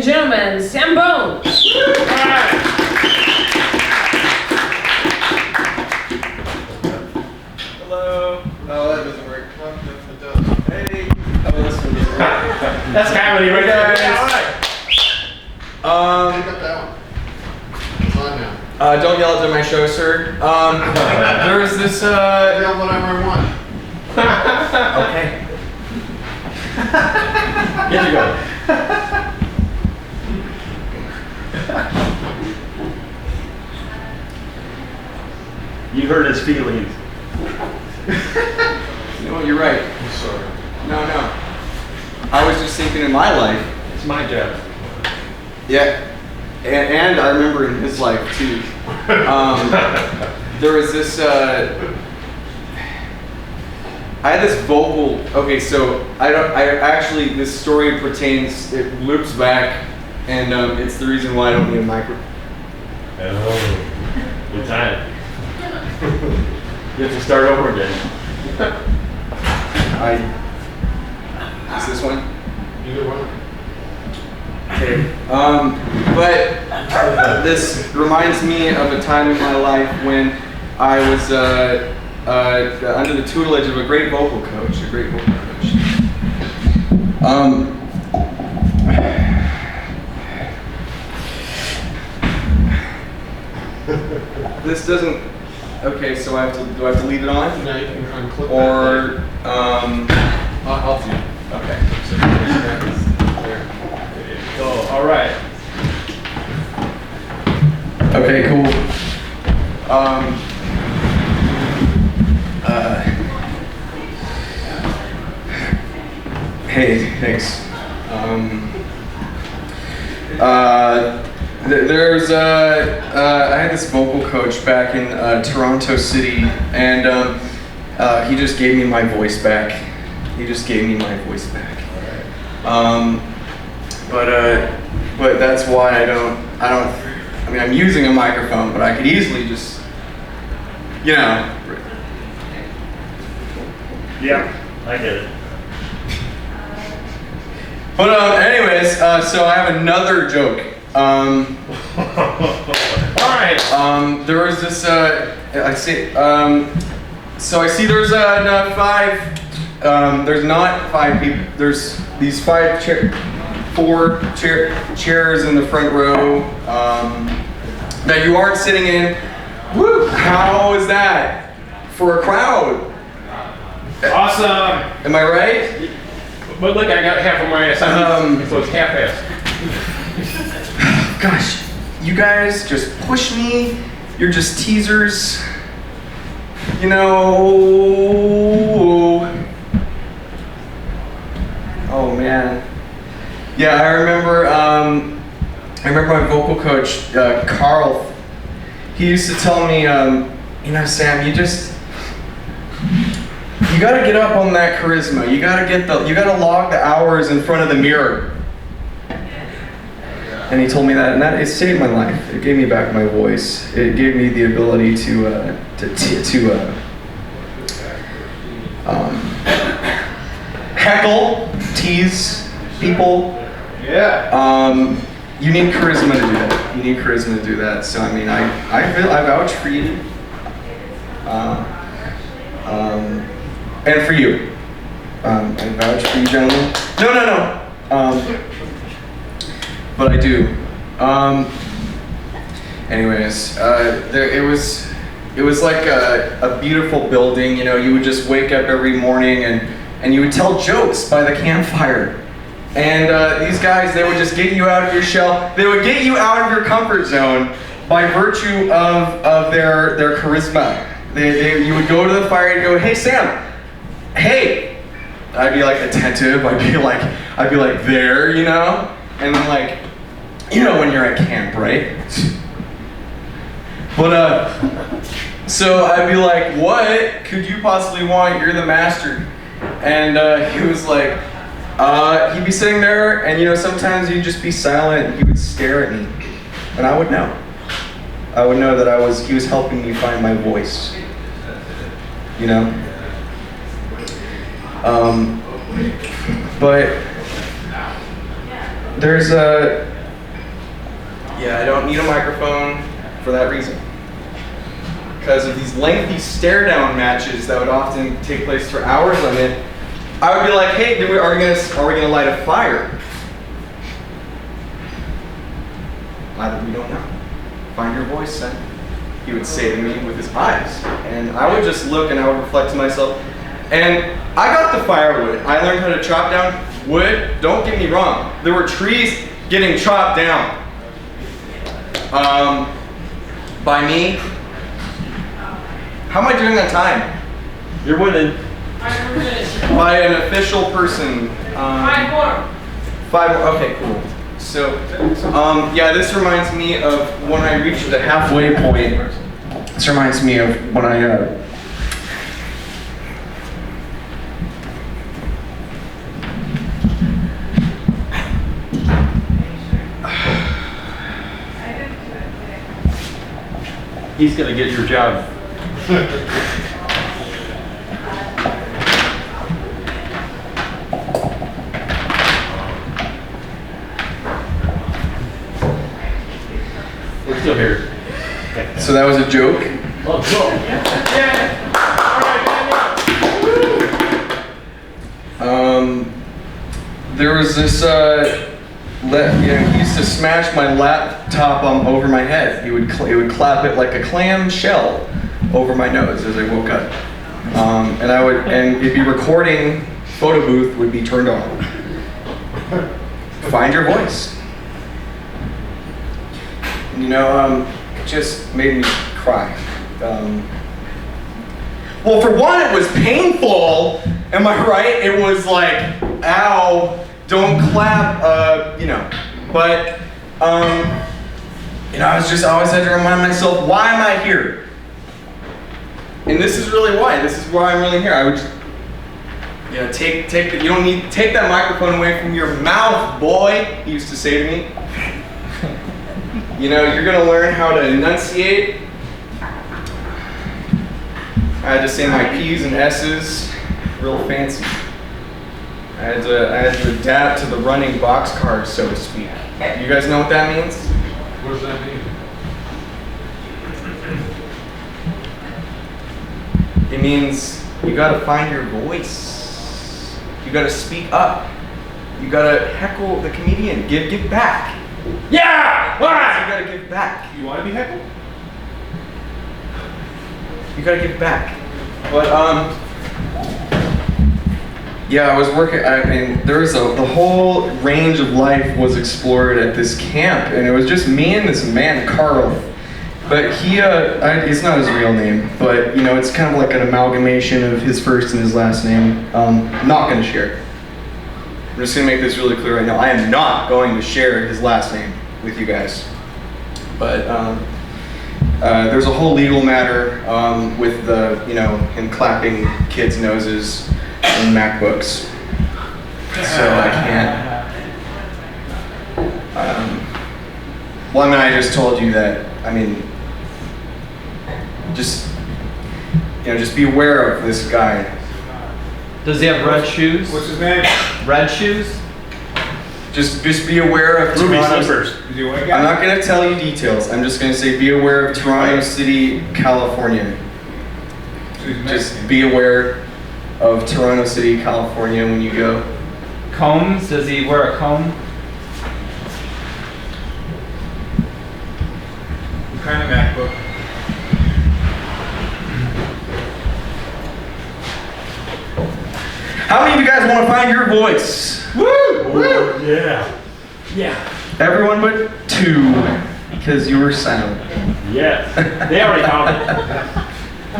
gentlemen, Sam Bone. Hello. No, that doesn't work. No, it does. Hey. Oh, this one doesn't work. That's comedy right there. Pick up that one. It's on now. Don't yell at my show, sir. There's this, Yell whatever I want. Okay. Here you go. You hurt his feelings. No, you're right. I'm sorry. No. I was just thinking in my life. It's my job. Yeah. And I remember in his life too. There was this, I had this vocal, okay, so this story pertains, it loops back, and it's the reason why I don't need a microphone. Oh, good time. You have to start over again. Is this one? Either one. Okay. But this reminds me of a time in my life when I was under the tutelage of a great vocal coach. This doesn't. Okay, so do I have to leave it on? Now you can unclip Or that. I'll help you. Okay. There. So, all right. Okay, cool. Hey, thanks. I had this vocal coach back in Toronto City, and he just gave me my voice back. But that's why I mean, I'm using a microphone, but I could easily just, Yeah, I get it. But anyways, so I have another joke. All right. There was this, I see, so I see there's there's not 5 people, there's these 4 chairs in the front row that you aren't sitting in. Woo! How is that for a crowd? Awesome. Am I right? But look, I got half of my assignment, so it's half-assed. Gosh, you guys just push me. You're just teasers. You know. Oh man. Yeah, I remember my vocal coach, Carl. He used to tell me, Sam, you gotta get up on that charisma. You gotta log the hours in front of the mirror. And he told me that, and it saved my life. It gave me back my voice. It gave me the ability to heckle, tease people. Yeah. You need charisma to do that. So I mean, I vouch for you. And for you. I vouch for you, gentlemen. No. But I do. Anyways, it was like a beautiful building. You know, you would just wake up every morning and you would tell jokes by the campfire. And these guys, they would just get you out of your shell. They would get you out of your comfort zone by virtue of their charisma. You would go to the fire and go, "Hey Sam, hey." I'd be like attentive. I'd be like there, you know. And I'm like, you know when you're at camp, right? But so I'd be like, "What could you possibly want? You're the master." And he was like, he'd be sitting there, and you know, sometimes he'd just be silent, and he would stare at me, and I would know. I would know that he was helping me find my voice. You know? But there's Yeah, I don't need a microphone for that reason. Because of these lengthy stare-down matches that would often take place for hours on it, I would be like, hey, are we gonna light a fire? We don't know. Find your voice, son. He would say to me with his eyes. And I would just look and I would reflect to myself. And I got the firewood. I learned how to chop down wood. Don't get me wrong. There were trees getting chopped down. By me. How am I doing on time? You're winning. By an official person. 5 more. 5 more. Okay, cool. So, yeah, this reminds me of when I reached the halfway point. This reminds me of when I, He's gonna get your job. We're still here. So that was a joke. Let's go. There was this, he used to smash my laptop over my head. He would clap it like a clam shell over my nose as I woke up. And it'd be recording, photo booth would be turned on. Find your voice. It just made me cry. Well, for one, it was painful. Am I right? It was like, ow, don't clap, But, I always had to remind myself, why am I here? And this is really why. This is why I'm really here. I would just, take that microphone away from your mouth, boy, he used to say to me. You're gonna learn how to enunciate. I had to say my P's and S's real fancy. I had to adapt to the running boxcar, so to speak. You guys know what that means? What does that mean? It means you gotta find your voice. You gotta speak up. You gotta heckle the comedian. Give back. Yeah! Why? You gotta give back. You want to be heckled? You gotta give back. But yeah, I was working. There was the whole range of life was explored at this camp, and it was just me and this man, Carl. But it's not his real name, but it's kind of like an amalgamation of his first and his last name. I'm not gonna share it. I'm just gonna make this really clear right now. I am not going to share his last name with you guys. But there's a whole legal matter with him clapping kids' noses in MacBooks. So I can't. I just told you that. Just be aware of this guy. Does he have red shoes? What's his name? Red shoes? Just be aware of Ruby Toronto. slippers. Is he a white guy? I'm not going to tell you details. I'm just going to say be aware of Toronto City, California. Just be aware of Toronto City, California when you go. Combs? Does he wear a comb? What kind of MacBook? How many of you guys want to find your voice? Woo! Woo! Yeah. Yeah. Everyone but 2, because you were silent. Yes. They already found it.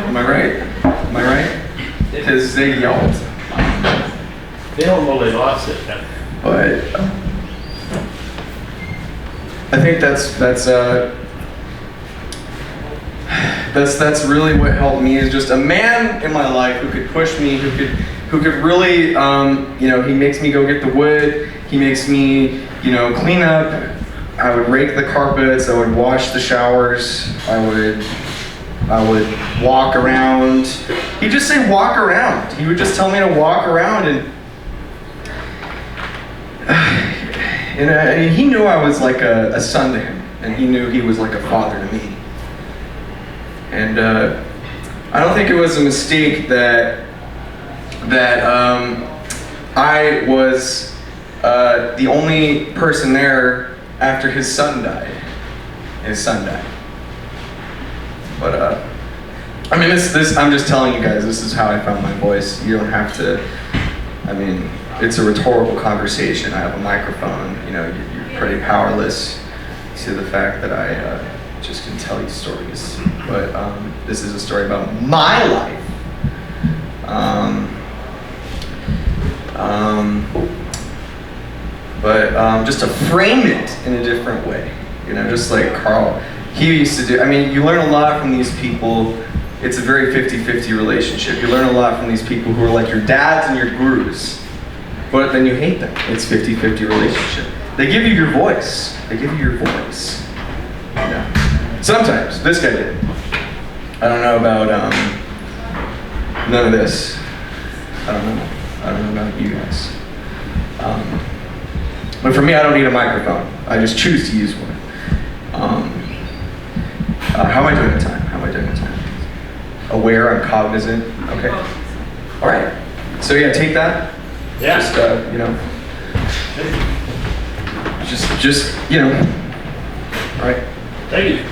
Am I right? Am I right? Because they yelled. They don't know they lost it. But I think that's really what helped me, is just a man in my life who could push me, who could really, he makes me go get the wood, he makes me, clean up, I would rake the carpets, I would wash the showers, I would walk around. He'd just say walk around. He would just tell me to walk around, and he knew I was like a son to him. and he knew he was like a father to me. And I don't think it was a mistake that I was the only person there after his son died. His son died. But I mean, this. I'm just telling you guys. This is how I found my voice. You don't have to. I mean, it's a rhetorical conversation. I have a microphone. You know, you're pretty powerless to the fact that I just can tell you stories. But this is a story about my life. But just to frame it in a different way, you know, just like Carl, he used to do. I mean, you learn a lot from these people. It's a very 50-50 relationship. You learn a lot from these people who are like your dads and your gurus, but then you hate them. It's 50-50 relationship. They give you your voice. They give you your voice. Yeah. Sometimes. This guy did. I don't know about none of this. I don't know about you guys. But for me, I don't need a microphone. I just choose to use one. How am I doing the time? Aware, I'm cognizant. Okay. All right. So yeah, take that. Yeah. Just you know. Just you know. All right. Thank you.